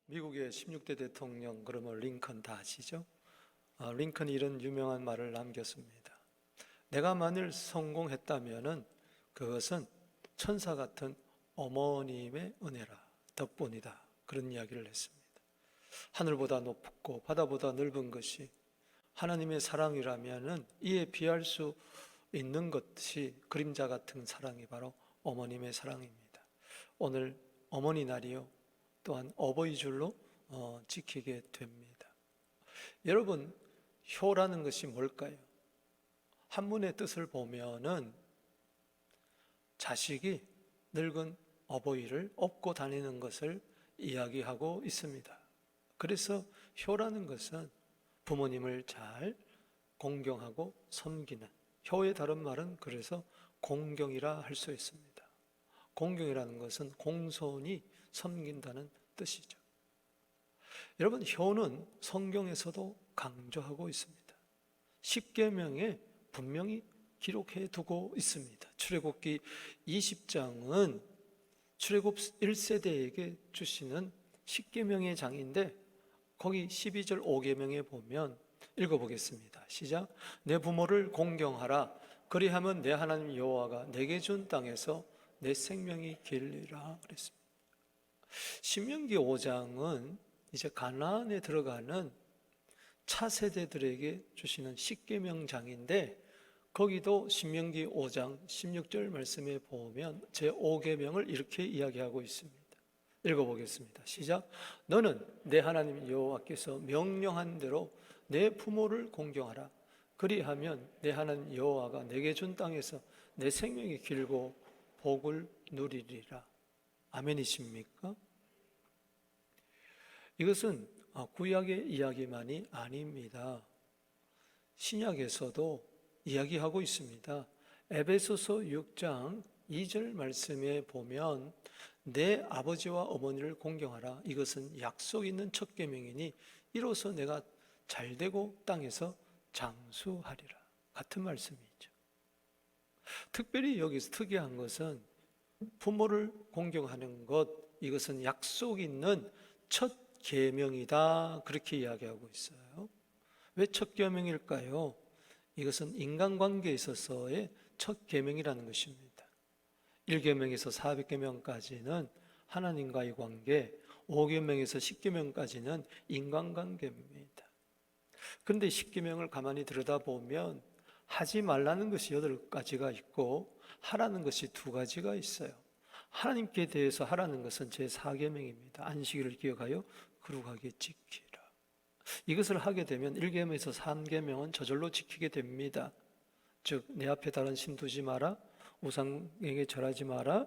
미국의 16대 대통령 그러면 링컨 다 아시죠? 링컨이 이런 유명한 말을 남겼습니다. 내가 만일 성공했다면은 그것은 천사 같은 어머님의 은혜라 덕분이다. 그런 이야기를 했습니다. 하늘보다 높고 바다보다 넓은 것이 하나님의 사랑이라면은 이에 비할 수 있는 것이 그림자 같은 사랑이 바로 어머님의 사랑입니다. 오늘 어머니 날이요. 또한 어버이 줄로 지키게 됩니다. 여러분, 효라는 것이 뭘까요? 한문의 뜻을 보면은 자식이 늙은 어버이를 업고 다니는 것을 이야기하고 있습니다. 그래서 효라는 것은 부모님을 잘 공경하고 섬기는, 효의 다른 말은 그래서 공경이라 할 수 있습니다. 공경이라는 것은 공손히 섬긴다는 뜻이죠. 여러분, 효는 성경에서도 강조하고 있습니다. 십계명에 분명히 기록해 두고 있습니다. 출애굽기 20장은 출애굽 1세대에게 주시는 십계명의 장인데 거기 12절 5계명에 보면 읽어보겠습니다. 시작. 내 부모를 공경하라. 그리하면 내 하나님 여호와가 내게 준 땅에서 내 생명이 길리라 그랬습니다. 신명기 5장은 이제 가나안에 들어가는 차세대들에게 주시는 십계명장인데 거기도 신명기 5장 16절 말씀에 보면 제5계명을 이렇게 이야기하고 있습니다. 읽어보겠습니다. 시작. 너는 내 하나님 여호와께서 명령한 대로 내 부모를 공경하라. 그리하면 내 하나님 여호와가 내게 준 땅에서 내 생명이 길고 복을 누리리라. 아멘이십니까? 이것은 구약의 이야기만이 아닙니다. 신약에서도 이야기하고 있습니다. 에베소서 6장 2절 말씀에 보면 내 아버지와 어머니를 공경하라. 이것은 약속 있는 첫 계명이니 이로써 내가 잘되고 땅에서 장수하리라. 같은 말씀이죠. 특별히 여기서 특이한 것은 부모를 공경하는 것, 이것은 약속 있는 첫 계명이다. 그렇게 이야기하고 있어요. 왜 첫 계명일까요? 이것은 인간관계에 있어서의 첫 계명이라는 것입니다. 1계명에서 400계명까지는 하나님과의 관계, 5계명에서 10계명까지는 인간관계입니다. 그런데 10계명을 가만히 들여다보면 하지 말라는 것이 8가지가 있고 하라는 것이 2가지가 있어요. 하나님께 대해서 하라는 것은 제4계명입니다. 안식일을 기억하여 거룩하게 지키라. 이것을 하게 되면 1계명에서 3계명은 저절로 지키게 됩니다. 즉, 내 앞에 다른 신 두지 마라, 우상에게 절하지 마라,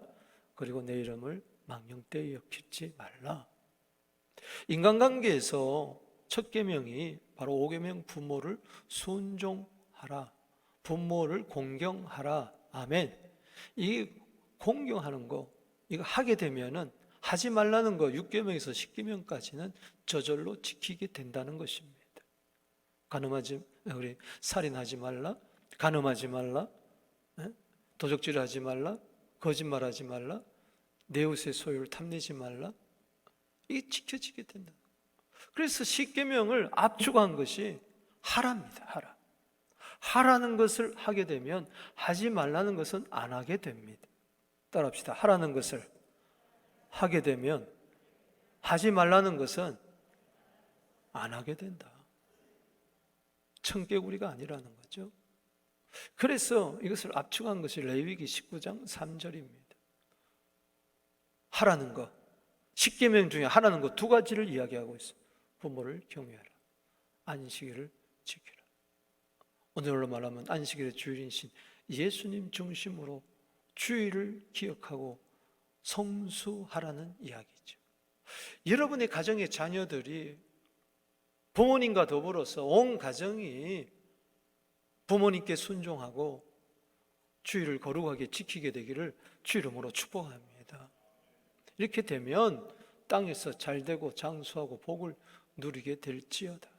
그리고 내 이름을 망령되이 여기지 말라. 인간관계에서 첫 계명이 바로 5계명 부모를 순종하라, 부모를 공경하라. 아멘. 이 공경하는 거, 이거 하게 되면은 하지 말라는 거 6계명에서 10계명까지는 저절로 지키게 된다는 것입니다. 우리 살인하지 말라, 간음하지 말라, 도적질하지 말라, 거짓말하지 말라, 내 이웃의 소유를 탐내지 말라. 이게 지켜지게 된다. 그래서 10계명을 압축한 것이 하라입니다. 하라. 하라는 것을 하게 되면 하지 말라는 것은 안 하게 됩니다. 따라합시다. 하라는 것을 하게 되면 하지 말라는 것은 안 하게 된다. 청개구리가 아니라는 거죠. 그래서 이것을 압축한 것이 레위기 19장 3절입니다. 하라는 것, 10계명 중에 하라는 것 2가지를 이야기하고 있습니다. 부모를 경외하라, 안식일을 지키라. 오늘로 말하면 안식일의 주일이신 예수님 중심으로 주일을 기억하고 성수하라는 이야기죠. 여러분의 가정의 자녀들이 부모님과 더불어서 온 가정이 부모님께 순종하고 주일을 거룩하게 지키게 되기를 주 이름으로 축복합니다. 이렇게 되면 땅에서 잘되고 장수하고 복을 누리게 될지어다.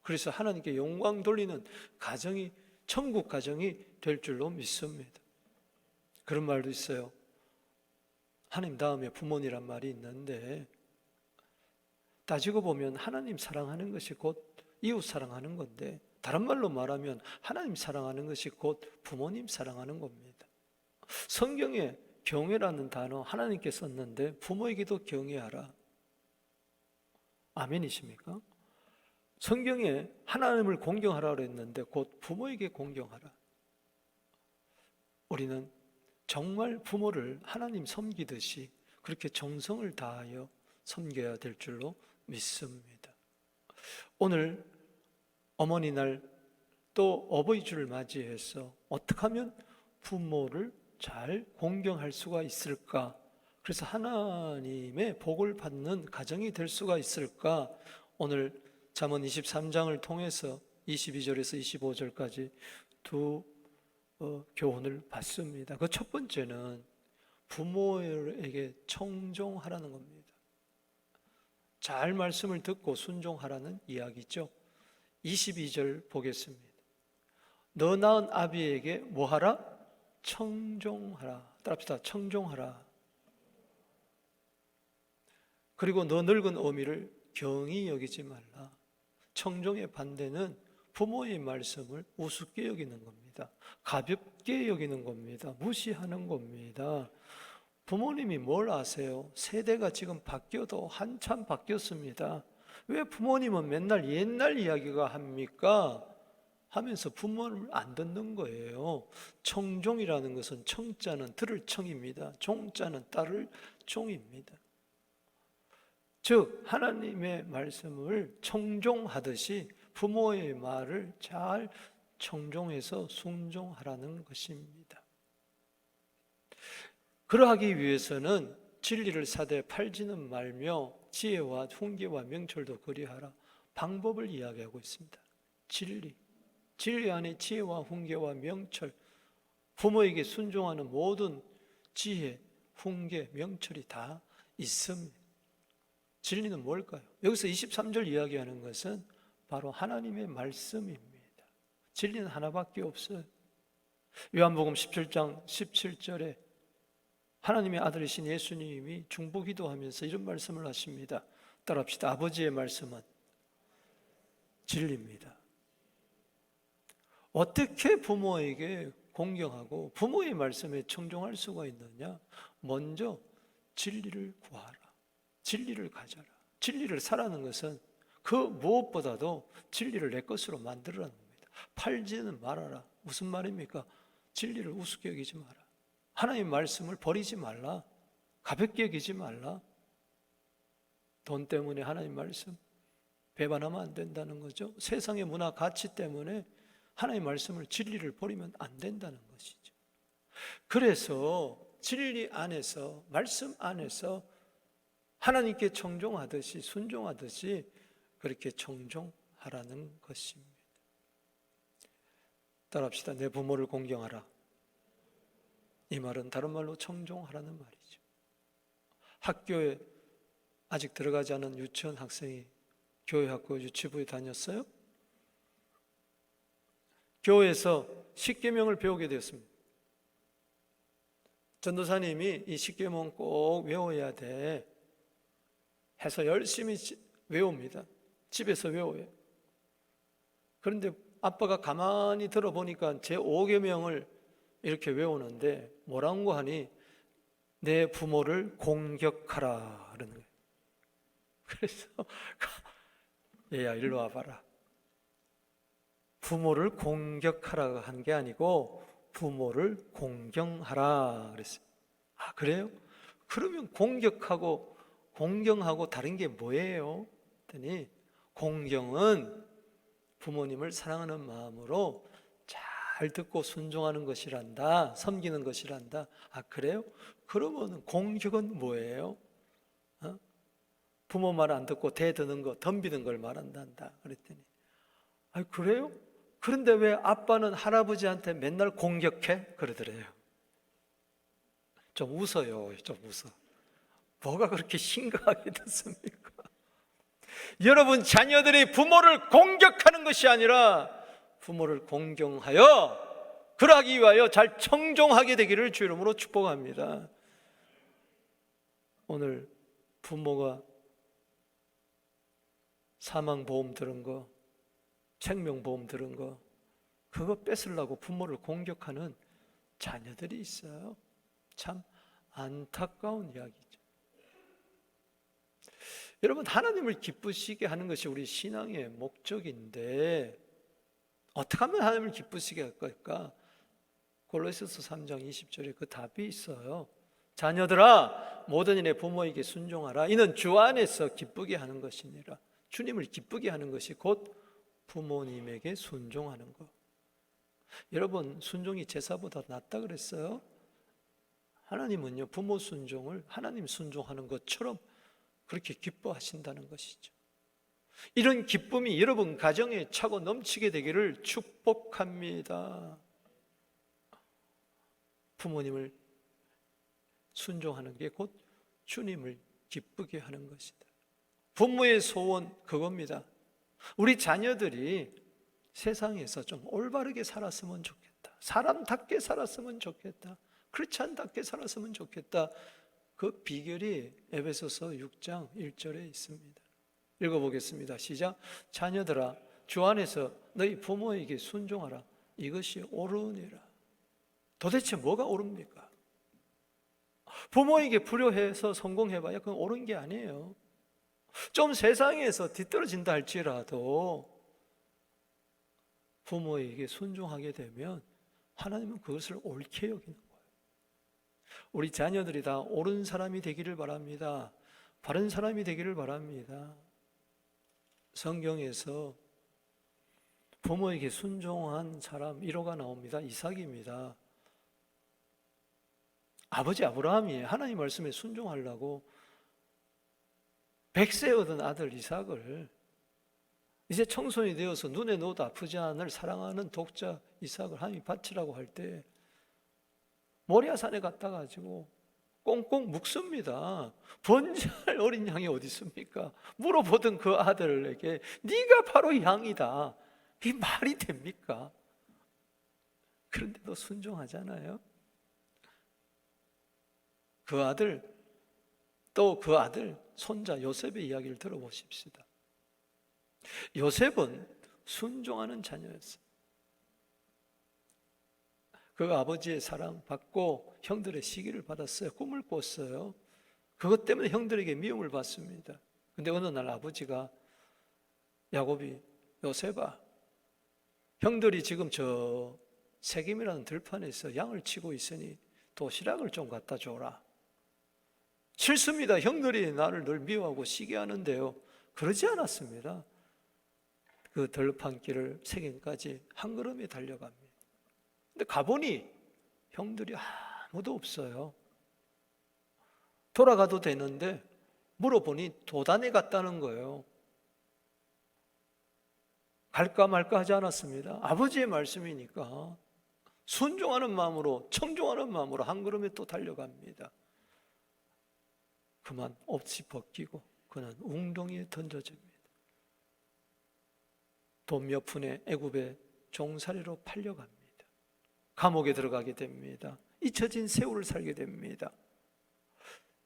그래서 하나님께 영광 돌리는 가정이, 천국 가정이 될 줄로 믿습니다. 그런 말도 있어요. 하나님 다음에 부모니란 말이 있는데 따지고 보면 하나님 사랑하는 것이 곧 이웃 사랑하는 건데, 다른 말로 말하면 하나님 사랑하는 것이 곧 부모님 사랑하는 겁니다. 성경에 경외라는 단어 하나님께 썼는데 부모에게도 경외하라. 아멘이십니까? 성경에 하나님을 공경하라 그랬는데 곧 부모에게 공경하라. 우리는 정말 부모를 하나님 섬기듯이 그렇게 정성을 다하여 섬겨야 될 줄로 믿습니다. 오늘 어머니 날 또 어버이 주를 맞이해서 어떻게 하면 부모를 잘 공경할 수가 있을까? 그래서 하나님의 복을 받는 가정이 될 수가 있을까? 오늘 잠언 23장을 통해서 22절에서 25절까지 두 교훈을 받습니다. 그 첫 번째는 부모에게 청종하라는 겁니다. 잘 말씀을 듣고 순종하라는 이야기죠. 22절 보겠습니다. 너 낳은 아비에게 뭐하라? 청종하라. 따라합시다. 청종하라. 그리고 너 늙은 어미를 경히 여기지 말라. 청종의 반대는 부모의 말씀을 우습게 여기는 겁니다. 가볍게 여기는 겁니다. 무시하는 겁니다. 부모님이 뭘 아세요? 세대가 지금 바뀌어도 한참 바뀌었습니다. 왜 부모님은 맨날 옛날 이야기가 합니까? 하면서 부모를 안 듣는 거예요. 청종이라는 것은 청자는 들을 청입니다. 종자는 따를 종입니다. 즉 하나님의 말씀을 청종하듯이 부모의 말을 잘 청종해서 순종하라는 것입니다. 그러하기 위해서는 진리를 사되 팔지는 말며 지혜와 훈계와 명철도 그리하라. 방법을 이야기하고 있습니다. 진리 안에 지혜와 훈계와 명철, 부모에게 순종하는 모든 지혜, 훈계, 명철이 다 있습니다. 진리는 뭘까요? 여기서 23절 이야기하는 것은 바로 하나님의 말씀입니다. 진리는 하나밖에 없어요. 요한복음 17장 17절에 하나님의 아들이신 예수님이 중보기도하면서 이런 말씀을 하십니다. 따라합시다. 아버지의 말씀은 진리입니다. 어떻게 부모에게 공경하고 부모의 말씀에 청종할 수가 있느냐? 먼저 진리를 구하라. 진리를 가져라. 진리를 사라는 것은 그 무엇보다도 진리를 내 것으로 만들라는 겁니다. 팔지는 말아라. 무슨 말입니까? 진리를 우습게 여기지 마라. 하나님의 말씀을 버리지 말라. 가볍게 여기지 말라. 돈 때문에 하나님 말씀 배반하면 안 된다는 거죠. 세상의 문화 가치 때문에 하나님의 말씀을, 진리를 버리면 안 된다는 것이죠. 그래서 진리 안에서, 말씀 안에서 하나님께 청종하듯이, 순종하듯이 그렇게 청종하라는 것입니다. 따라합시다. 내 부모를 공경하라. 이 말은 다른 말로 청종하라는 말이죠. 학교에 아직 들어가지 않은 유치원 학생이 교회 학교 유치부에 다녔어요. 교회에서 십계명을 배우게 되었습니다. 전도사님이 이 십계명 꼭 외워야 돼 해서 열심히 외웁니다. 집에서 외워요. 그런데 아빠가 가만히 들어보니까 제 5계명을 이렇게 외우는데 뭐라고 하니 내 부모를 공격하라 그러는 거예요. 그래서 얘야 일로 와봐라. 부모를 공격하라고 한 게 아니고 부모를 공경하라 그랬어요. 아 그래요? 그러면 공경하고 다른 게 뭐예요? 했더니 공경은 부모님을 사랑하는 마음으로 잘 듣고 순종하는 것이란다. 섬기는 것이란다. 아 그래요? 그러면 공격은 뭐예요? 부모 말 안 듣고 대드는 거, 덤비는 걸 말한단다. 그랬더니 아 그래요? 그런데 왜 아빠는 할아버지한테 맨날 공격해? 그러더래요. 좀 웃어요. 좀 웃어. 뭐가 그렇게 심각하게 됐습니까? 여러분 자녀들이 부모를 공격하는 것이 아니라 부모를 공경하여 그러하기 위하여 잘 청종하게 되기를 주 이름으로 축복합니다. 오늘 부모가 사망보험 들은 거, 생명보험 들은 거, 그거 뺏으려고 부모를 공격하는 자녀들이 있어요. 참 안타까운 이야기죠. 여러분, 하나님을 기쁘시게 하는 것이 우리 신앙의 목적인데 어떻게 하면 하나님을 기쁘시게 할 걸까? 골로새서 3장 20절에 그 답이 있어요. 자녀들아, 모든 일에 부모에게 순종하라. 이는 주 안에서 기쁘게 하는 것이니라. 주님을 기쁘게 하는 것이 곧 부모님에게 순종하는 것. 여러분, 순종이 제사보다 낫다 그랬어요? 하나님은요, 부모 순종을 하나님 순종하는 것처럼 그렇게 기뻐하신다는 것이죠. 이런 기쁨이 여러분 가정에 차고 넘치게 되기를 축복합니다. 부모님을 순종하는 게 곧 주님을 기쁘게 하는 것이다. 부모의 소원 그겁니다. 우리 자녀들이 세상에서 좀 올바르게 살았으면 좋겠다. 사람답게 살았으면 좋겠다. 크리스찬답게 살았으면 좋겠다. 그 비결이 에베소서 6장 1절에 있습니다. 읽어보겠습니다. 시작. 자녀들아, 주 안에서 너희 부모에게 순종하라. 이것이 옳으니라. 도대체 뭐가 옳습니까? 부모에게 불효해서 성공해봐야 그건 옳은 게 아니에요. 좀 세상에서 뒤떨어진다 할지라도 부모에게 순종하게 되면 하나님은 그것을 옳게 여기는 거예요. 우리 자녀들이 다 옳은 사람이 되기를 바랍니다. 바른 사람이 되기를 바랍니다. 성경에서 부모에게 순종한 사람 1호가 나옵니다. 이삭입니다. 아버지 아브라함이 하나님 말씀에 순종하려고 100세 얻은 아들 이삭을 이제 청소년이 되어서 눈에 넣어도 아프지 않을 사랑하는 독자 이삭을 하나님이 바치라고 할 때 모리아산에 갔다 가지고 꽁꽁 묵습니다. 번제할 어린 양이 어디 있습니까? 물어보던 그 아들에게 네가 바로 양이다. 이 말이 됩니까? 그런데도 순종하잖아요. 그 아들, 또 그 아들 손자 요셉의 이야기를 들어보십시다. 요셉은 순종하는 자녀였어요. 그 아버지의 사랑 받고 형들의 시기를 받았어요. 꿈을 꿨어요. 그것 때문에 형들에게 미움을 받습니다. 근데 어느 날 아버지가 야곱이 요셉아, 형들이 지금 저 세겜이라는 들판에서 양을 치고 있으니 도시락을 좀 갖다 줘라. 싫습니다. 형들이 나를 늘 미워하고 시기하는데요. 그러지 않았습니다. 그 들판길을 세겜까지 한 걸음에 달려갑니다. 근데 가보니 형들이 아무도 없어요. 돌아가도 되는데 물어보니 도단에 갔다는 거예요. 갈까 말까 하지 않았습니다. 아버지의 말씀이니까 순종하는 마음으로, 청종하는 마음으로 한 걸음에 또 달려갑니다. 그만 옷이 벗기고 그는 웅덩이에 던져집니다. 돈 몇 푼에 애굽의 종살이로 팔려갑니다. 감옥에 들어가게 됩니다. 잊혀진 세월을 살게 됩니다.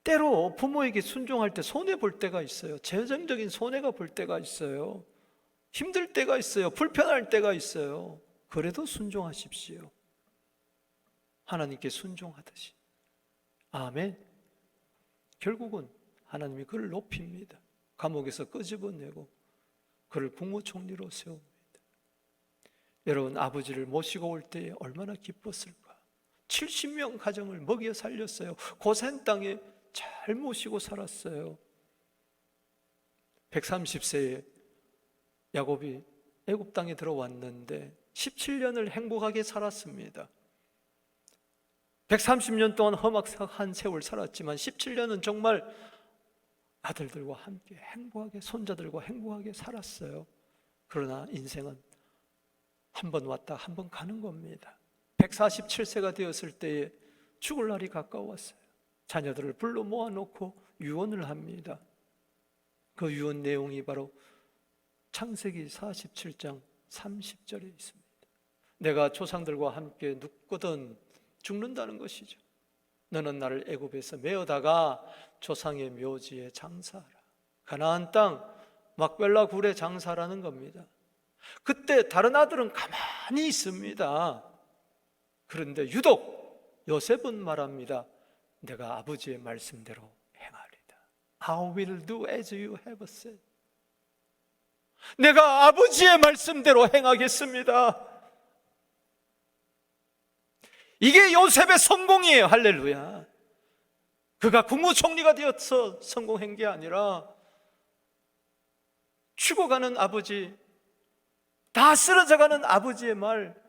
때로 부모에게 순종할 때 손해볼 때가 있어요. 재정적인 손해가 볼 때가 있어요. 힘들 때가 있어요. 불편할 때가 있어요. 그래도 순종하십시오. 하나님께 순종하듯이. 아멘. 결국은 하나님이 그를 높입니다. 감옥에서 끄집어내고 그를 국무총리로 세웁니다. 여러분, 아버지를 모시고 올 때에 얼마나 기뻤을까. 70명 가정을 먹여 살렸어요. 고센 땅에 잘 모시고 살았어요. 130세에 야곱이 애굽 땅에 들어왔는데 17년을 행복하게 살았습니다. 130년 동안 험악한 세월 살았지만 17년은 정말 아들들과 함께 행복하게, 손자들과 행복하게 살았어요. 그러나 인생은 한 번 왔다 한 번 가는 겁니다. 147세가 되었을 때에 죽을 날이 가까웠어요. 자녀들을 불러 모아놓고 유언을 합니다. 그 유언 내용이 바로 창세기 47장 30절에 있습니다. 내가 조상들과 함께 눕거든 죽는다는 것이죠. 너는 나를 애굽에서 메어다가 조상의 묘지에 장사하라. 가나안 땅 막벨라 굴에 장사라는 겁니다. 그때 다른 아들은 가만히 있습니다. 그런데 유독 요셉은 말합니다. 내가 아버지의 말씀대로 행하리다. I will do as you have said. 내가 아버지의 말씀대로 행하겠습니다. 이게 요셉의 성공이에요. 할렐루야. 그가 국무총리가 되어서 성공한 게 아니라 죽어가는 아버지, 다 쓰러져가는 아버지의 말,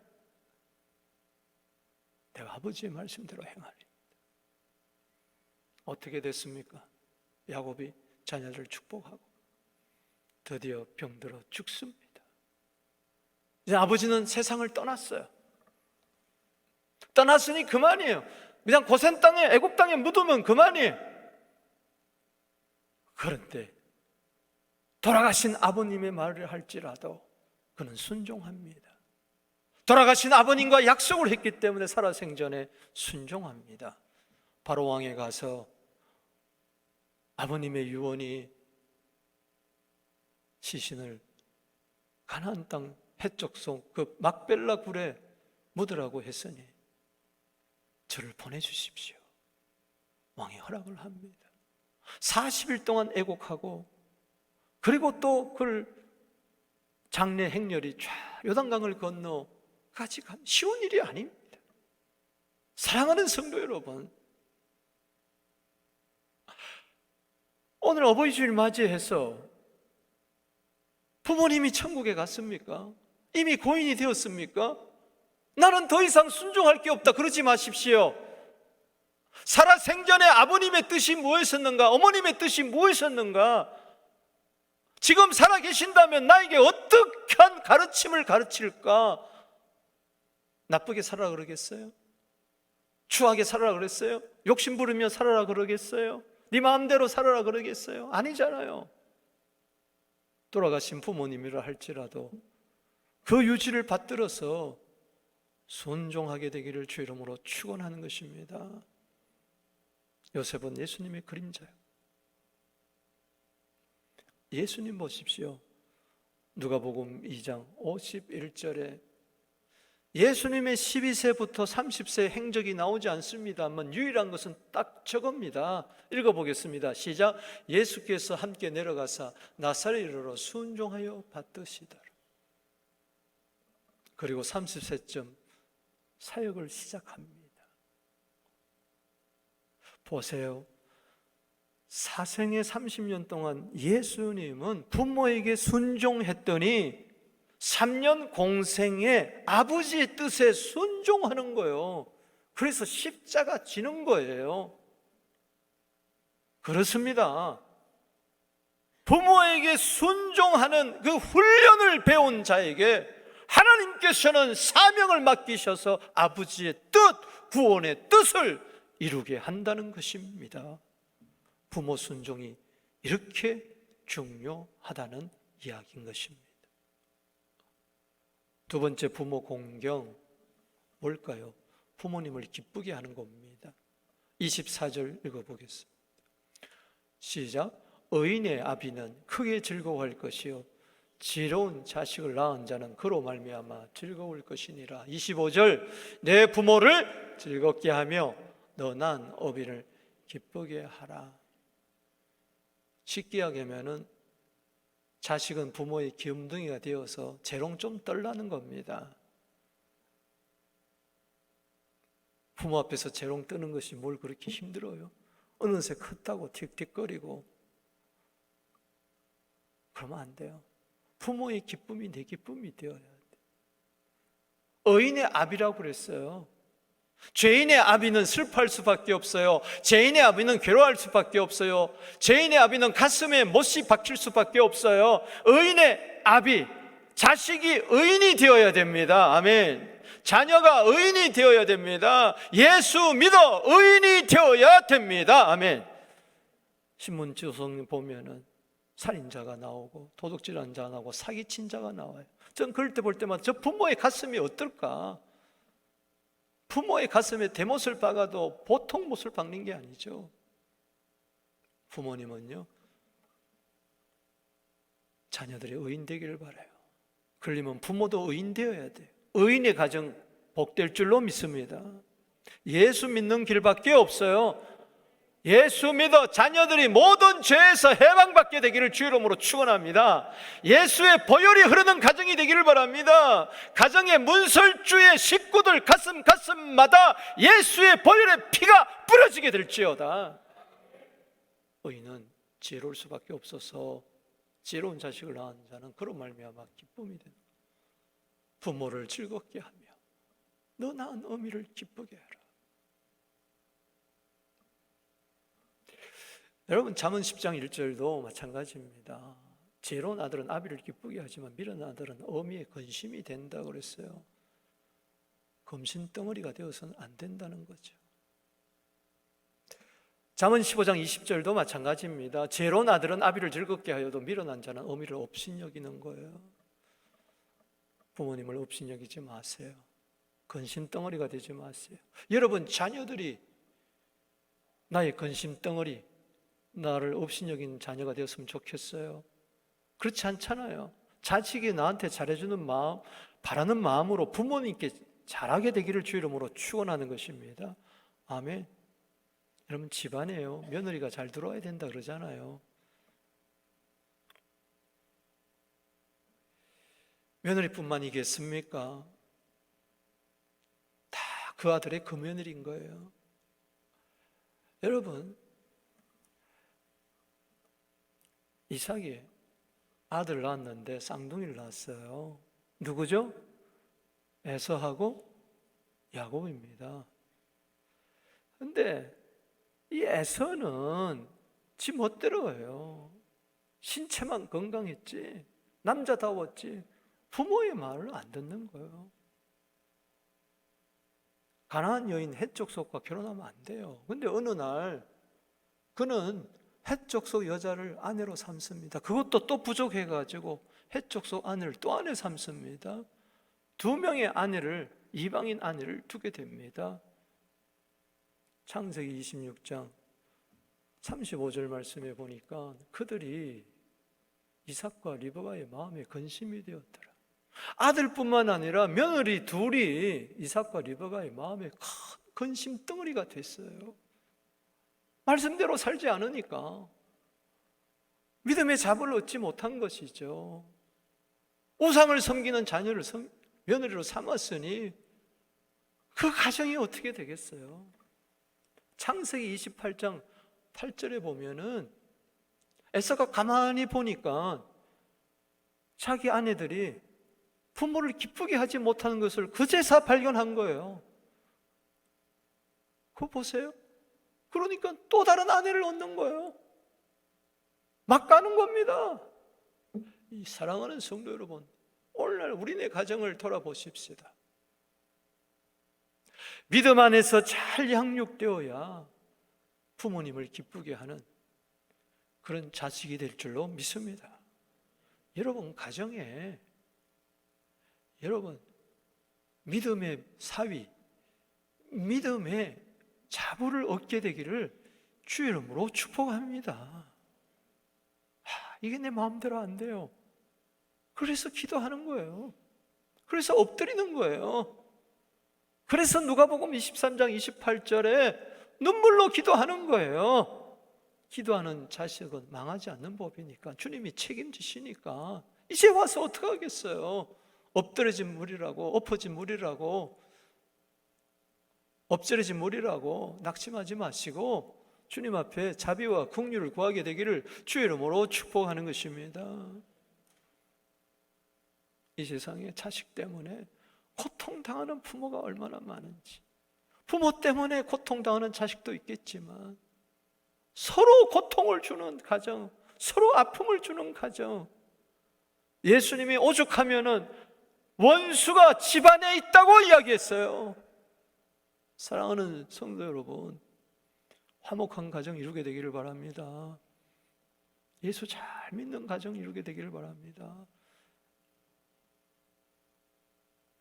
내가 아버지의 말씀대로 행하리. 어떻게 됐습니까? 야곱이 자녀를 축복하고 드디어 병들어 죽습니다. 이제 아버지는 세상을 떠났어요. 떠났으니 그만이에요. 그냥 고센 땅에, 애굽 땅에 묻으면 그만이에요. 그런데 돌아가신 아버님의 말을 할지라도 그는 순종합니다. 돌아가신 아버님과 약속을 했기 때문에 살아생전에 순종합니다. 바로 왕에 가서 아버님의 유언이 시신을 가나안 땅 해적성 그 막벨라 굴에 묻으라고 했으니 저를 보내주십시오. 왕이 허락을 합니다. 40일 동안 애곡하고 그리고 또 그걸 장례 행렬이 쫙 요단강을 건너 같이 간 쉬운 일이 아닙니다. 사랑하는 성도 여러분, 오늘 어버이 주일 맞이해서 부모님이 천국에 갔습니까? 이미 고인이 되었습니까? 나는 더 이상 순종할 게 없다 그러지 마십시오. 살아생전에 아버님의 뜻이 무엇이었는가, 어머님의 뜻이 무엇이었는가, 지금 살아계신다면 나에게 어떻게 한 가르침을 가르칠까? 나쁘게 살아라 그러겠어요? 추하게 살아라 그랬어요? 욕심 부르며 살아라 그러겠어요? 네 마음대로 살아라 그러겠어요? 아니잖아요. 돌아가신 부모님이라 할지라도 그 유지를 받들어서 순종하게 되기를 주 이름으로 축원하는 것입니다. 요셉은 예수님의 그림자예요. 예수님 보십시오. 누가복음 2장 51절에 예수님의 12세부터 30세 행적이 나오지 않습니다만 유일한 것은 딱 저겁니다. 읽어보겠습니다. 시작. 예수께서 함께 내려가사 나사렛으로 순종하여 받드시더라. 그리고 30세쯤 사역을 시작합니다. 보세요. 사생애 30년 동안 예수님은 부모에게 순종했더니 3년 공생에 아버지의 뜻에 순종하는 거예요. 그래서 십자가 지는 거예요. 그렇습니다. 부모에게 순종하는 그 훈련을 배운 자에게 하나님께서는 사명을 맡기셔서 아버지의 뜻, 구원의 뜻을 이루게 한다는 것입니다. 부모 순종이 이렇게 중요하다는 이야기인 것입니다. 두 번째 부모 공경 뭘까요? 부모님을 기쁘게 하는 겁니다. 24절 읽어보겠습니다. 시작. 의인의 아비는 크게 즐거워할 것이요 지혜로운 자식을 낳은 자는 그로 말미암아 즐거울 것이니라. 25절. 내 부모를 즐겁게 하며 너 난 어비를 기쁘게 하라. 쉽게 하면은 자식은 부모의 귀염둥이가 되어서 재롱 좀 떨라는 겁니다. 부모 앞에서 재롱 뜨는 것이 뭘 그렇게 힘들어요? 어느새 컸다고 틱틱거리고 그러면 안 돼요. 부모의 기쁨이 내 기쁨이 되어야 돼. 의인의 아비라고 그랬어요. 죄인의 아비는 슬퍼할 수밖에 없어요. 죄인의 아비는 괴로워할 수밖에 없어요. 죄인의 아비는 가슴에 못이 박힐 수밖에 없어요. 의인의 아비, 자식이 의인이 되어야 됩니다. 아멘. 자녀가 의인이 되어야 됩니다. 예수 믿어 의인이 되어야 됩니다. 아멘. 신문 조성 보면은 살인자가 나오고 도둑질한 자가 나오고 사기친 자가 나와요. 전 그럴 때 볼 때마다 저 부모의 가슴이 어떨까? 부모의 가슴에 대못을 박아도 보통 못을 박는 게 아니죠. 부모님은요 자녀들이 의인 되기를 바라요. 그러려면 부모도 의인 되어야 돼요. 의인의 가정 복될 줄로 믿습니다. 예수 믿는 길밖에 없어요. 예수 믿어 자녀들이 모든 죄에서 해방받게 되기를 주 이름으로 축원합니다. 예수의 보혈이 흐르는 가정이 되기를 바랍니다. 가정의 문설주의 식구들 가슴마다 예수의 보혈의 피가 뿌려지게 될지어다. 의인은 지혜로울 수밖에 없어서 지혜로운 자식을 낳은 자는 그로 말미암아 기쁨이 된다. 부모를 즐겁게 하며 너 낳은 어미를 기쁘게 하라. 여러분 잠언 10장 1절도 마찬가지입니다. 지혜로운 아들은 아비를 기쁘게 하지만 미련한 아들은 어미의 근심이 된다 그랬어요. 검신덩어리가 되어서는 안 된다는 거죠. 잠언 15장 20절도 마찬가지입니다. 지혜로운 아들은 아비를 즐겁게 하여도 미련한 자는 어미를 업신여기는 거예요. 부모님을 업신여기지 마세요. 근심덩어리가 되지 마세요. 여러분 자녀들이 나의 근심덩어리, 나를 업신여긴 자녀가 되었으면 좋겠어요. 그렇지 않잖아요. 자식이 나한테 잘해주는 마음, 바라는 마음으로 부모님께 잘하게 되기를 주 이름으로 축원하는 것입니다. 아멘. 여러분 집안에요 며느리가 잘 들어와야 된다 그러잖아요. 며느리뿐만이겠습니까? 다 그 아들의 그 며느리인 거예요. 여러분 이삭이 아들을 낳았는데 쌍둥이를 낳았어요. 누구죠? 에서하고 야곱입니다. 그런데 이 에서는 지 멋대로예요. 신체만 건강했지, 남자다웠지, 부모의 말을 안 듣는 거예요. 가나안 여인 헷족속과 결혼하면 안 돼요. 근데 어느 날 그는 헷족속 여자를 아내로 삼습니다. 그것도 또 부족해가지고 헷족속 아내를 또 아내 삼습니다. 2명의 아내를, 이방인 아내를 두게 됩니다. 창세기 26장 35절 말씀에 보니까 그들이 이삭과 리브가의 마음에 근심이 되었더라. 아들뿐만 아니라 며느리 둘이 이삭과 리브가의 마음에 큰 근심 덩어리가 됐어요. 말씀대로 살지 않으니까 믿음의 잡을 얻지 못한 것이죠. 우상을 섬기는 자녀를 며느리로 삼았으니 그 가정이 어떻게 되겠어요? 창세기 28장 8절에 보면은 에서가 가만히 보니까 자기 아내들이 부모를 기쁘게 하지 못하는 것을 그제서 발견한 거예요. 그거 보세요. 그러니까 또 다른 아내를 얻는 거예요. 막 가는 겁니다. 이 사랑하는 성도 여러분, 오늘날 우리네 가정을 돌아보십시다. 믿음 안에서 잘 양육되어야 부모님을 기쁘게 하는 그런 자식이 될 줄로 믿습니다. 여러분 가정에 여러분 믿음의 사위, 믿음의 자부를 얻게 되기를 주 이름으로 축복합니다. 이게 내 마음대로 안 돼요. 그래서 기도하는 거예요. 그래서 엎드리는 거예요. 그래서 누가복음 23장 28절에 눈물로 기도하는 거예요. 기도하는 자식은 망하지 않는 법이니까, 주님이 책임지시니까 이제 와서 어떻게 하겠어요? 엎드려진 물이라고, 엎어진 물이라고, 엎드려진 물이라고 낙심하지 마시고 주님 앞에 자비와 긍휼을 구하게 되기를 주의 이름으로 축복하는 것입니다. 이 세상에 자식 때문에 고통당하는 부모가 얼마나 많은지, 부모 때문에 고통당하는 자식도 있겠지만 서로 고통을 주는 가정, 서로 아픔을 주는 가정, 예수님이 오죽하면은 원수가 집안에 있다고 이야기했어요. 사랑하는 성도 여러분, 화목한 가정 이루게 되기를 바랍니다. 예수 잘 믿는 가정 이루게 되기를 바랍니다.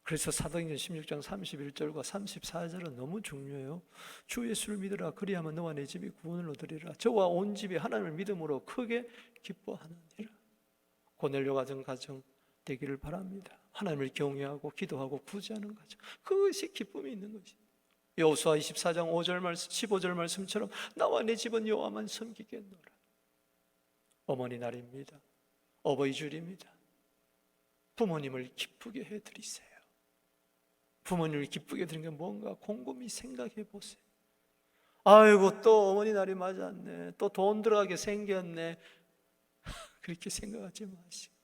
그래서 사도행전 16장 31절과 34절은 너무 중요해요. 주 예수를 믿으라, 그리하면 너와 내 집이 구원을 얻으리라. 저와 온 집이 하나님을 믿음으로 크게 기뻐하느니라. 고넬료 같은 가정 되기를 바랍니다. 하나님을 경외하고 기도하고 구제하는 가정, 그것이 기쁨이 있는 것이. 여호수아 24장 5절 말씀, 15절 말씀처럼 나와 내 집은 여호와만 섬기겠노라. 어머니 날입니다. 어버이 줄입니다. 부모님을 기쁘게 해드리세요. 부모님을 기쁘게 해드리는 게 뭔가 곰곰이 생각해 보세요. 아이고, 또 어머니 날이 맞았네, 또 돈 들어가게 생겼네, 그렇게 생각하지 마시고.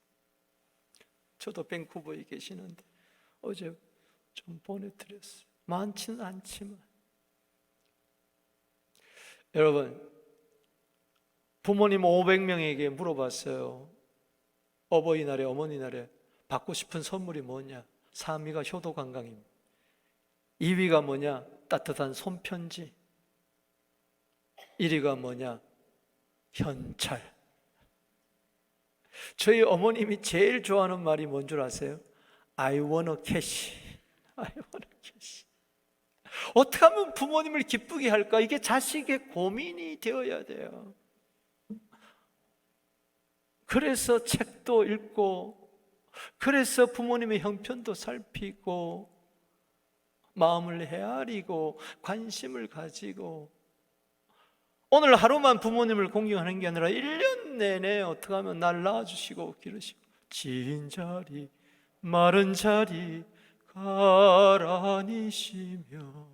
저도 밴쿠버에 계시는데 어제 좀 보내드렸어요. 많지는 않지만. 여러분, 부모님 500명에게 물어봤어요. 어버이날에, 어머니날에 받고 싶은 선물이 뭐냐? 3위가 효도관광입니다. 2위가 뭐냐? 따뜻한 손편지. 1위가 뭐냐? 현찰. 저희 어머님이 제일 좋아하는 말이 뭔 줄 아세요? I want a cash. I want a cash. 어떻게 하면 부모님을 기쁘게 할까? 이게 자식의 고민이 되어야 돼요. 그래서 책도 읽고, 그래서 부모님의 형편도 살피고, 마음을 헤아리고, 관심을 가지고, 오늘 하루만 부모님을 공경하는 게 아니라 1년 내내 어떻게 하면 날 낳아주시고 기르시고, 진 자리 마른 자리 가라니시며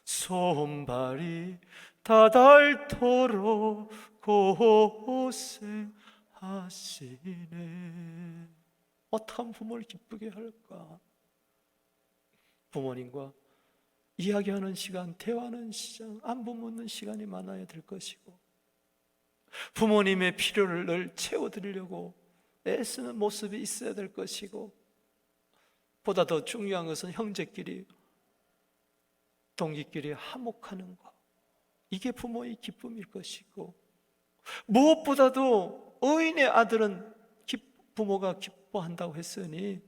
손발이 다 닳도록 고생하시네. 어떻게 하면 부모를 기쁘게 할까? 부모님과 이야기하는 시간, 대화하는 시간, 안부 묻는 시간이 많아야 될 것이고, 부모님의 필요를 늘 채워드리려고 애쓰는 모습이 있어야 될 것이고, 보다 더 중요한 것은 형제끼리, 동기끼리 화목하는 것, 이게 부모의 기쁨일 것이고, 무엇보다도 의인의 아들은 부모가 기뻐한다고 했으니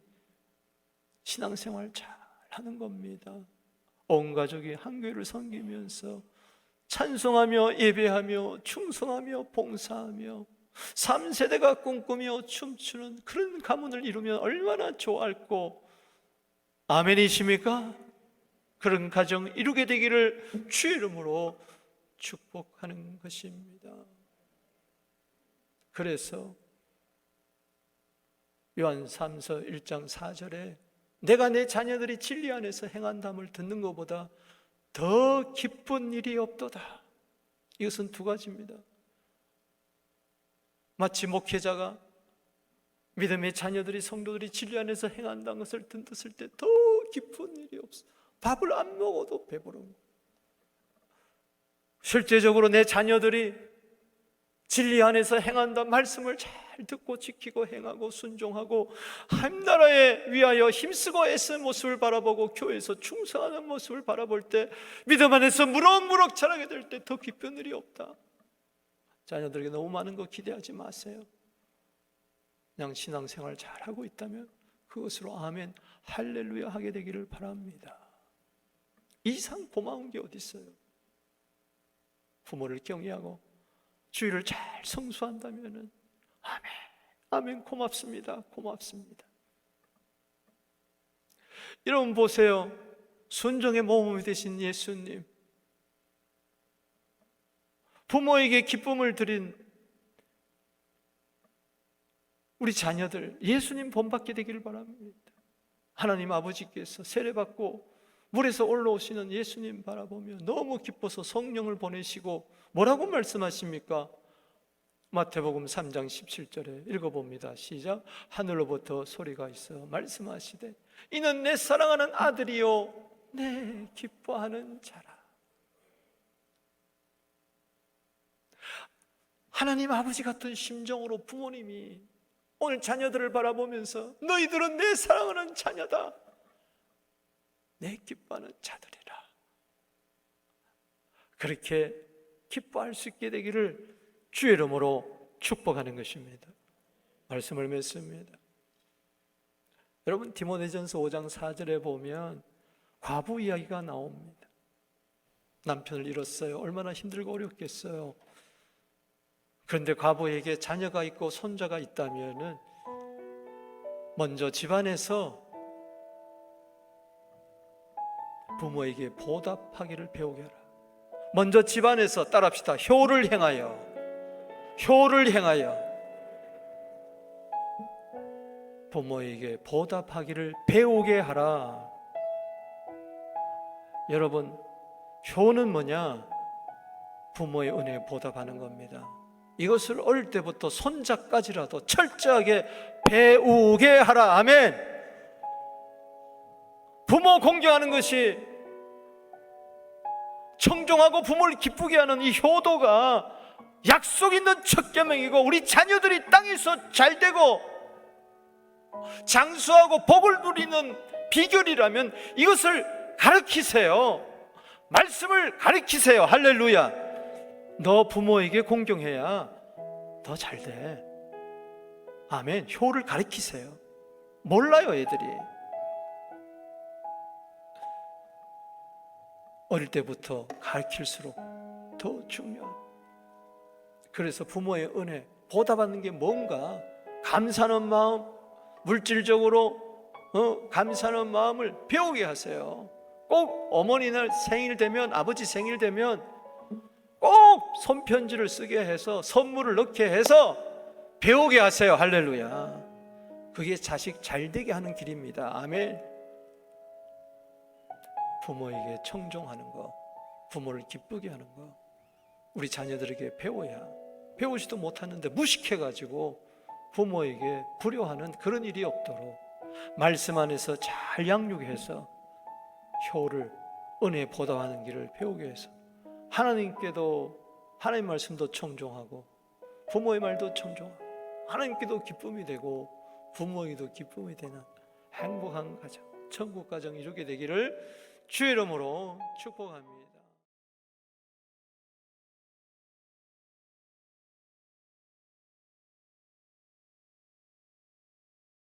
신앙생활 잘 하는 겁니다. 온 가족이 한 교회를 섬기면서 찬송하며 예배하며 충성하며 봉사하며 3세대가 꿈꾸며 춤추는 그런 가문을 이루면 얼마나 좋을까. 아멘이십니까? 그런 가정 이루게 되기를 주의 이름으로 축복하는 것입니다. 그래서 요한 3서 1장 4절에 내가 내 자녀들이 진리 안에서 행한담을 듣는 것보다 더 기쁜 일이 없도다. 이것은 두 가지입니다. 마치 목회자가 믿음의 자녀들이, 성도들이 진리 안에서 행한다는 것을 듣을 때 더 기쁜 일이 없어. 밥을 안 먹어도 배부른 거. 실제적으로 내 자녀들이 진리 안에서 행한다 말씀을 잘 듣고 지키고 행하고 순종하고 하나님나라에 위하여 힘쓰고 애쓰는 모습을 바라보고 교회에서 충성하는 모습을 바라볼 때 믿음 안에서 무럭무럭 자라게 될 때 더 기쁜 일이 없다. 자녀들에게 너무 많은 거 기대하지 마세요. 그냥 신앙생활 잘하고 있다면 그것으로 아멘 할렐루야 하게 되기를 바랍니다. 이상 고마운 게 어디 있어요? 부모를 경외하고 주의를 잘 성수한다면 아멘, 아멘, 고맙습니다, 고맙습니다. 여러분 보세요. 순종의 모범이 되신 예수님, 부모에게 기쁨을 드린 우리 자녀들 예수님 본받게 되기를 바랍니다. 하나님 아버지께서 세례받고 물에서 올라오시는 예수님 바라보며 너무 기뻐서 성령을 보내시고 뭐라고 말씀하십니까? 마태복음 3장 17절에 읽어봅니다. 시작. 하늘로부터 소리가 있어 말씀하시되 이는 내 사랑하는 아들이요 내 기뻐하는 자라. 하나님 아버지 같은 심정으로 부모님이 오늘 자녀들을 바라보면서 너희들은 내 사랑하는 자녀다, 내 기뻐하는 자들이라, 그렇게 기뻐할 수 있게 되기를 주의 이름으로 축복하는 것입니다. 말씀을 맺습니다. 여러분 디모데전서 5장 4절에 보면 과부 이야기가 나옵니다. 남편을 잃었어요. 얼마나 힘들고 어렵겠어요. 그런데 과부에게 자녀가 있고 손자가 있다면 먼저 집안에서 부모에게 보답하기를 배우게 하라. 먼저 집안에서 따라합시다. 효를 행하여 부모에게 보답하기를 배우게 하라. 여러분, 효는 뭐냐? 부모의 은혜에 보답하는 겁니다. 이것을 어릴 때부터 손자까지라도 철저하게 배우게 하라. 아멘. 부모 공경하는 것이, 청종하고 부모를 기쁘게 하는 이 효도가 약속 있는 첫 계명이고, 우리 자녀들이 땅에서 잘되고 장수하고 복을 누리는 비결이라면 이것을 가르치세요. 말씀을 가르치세요. 할렐루야. 너 부모에게 공경해야 더 잘돼. 아멘. 효를 가르치세요. 몰라요, 애들이. 어릴 때부터 가르칠수록 더 중요해요. 그래서 부모의 은혜, 보답하는 게 뭔가, 감사하는 마음, 물질적으로 감사하는 마음을 배우게 하세요. 꼭 어머니날 생일 되면, 아버지 생일 되면 꼭 손편지를 쓰게 해서 선물을 넣게 해서 배우게 하세요. 할렐루야. 그게 자식 잘되게 하는 길입니다. 아멘. 부모에게 청종하는 거, 부모를 기쁘게 하는 거, 우리 자녀들에게 배워야. 배우지도 못하는데 무식해가지고 부모에게 불효하는 그런 일이 없도록 말씀 안에서 잘 양육해서 효를, 은혜에 보답하는 길을 배우게 해서 하나님께도, 하나님 말씀도 청종하고 부모의 말도 청종하고 하나님께도 기쁨이 되고 부모에게도 기쁨이 되는 행복한 가정, 천국 가정 이루게 되기를 주의 이름으로 축복합니다.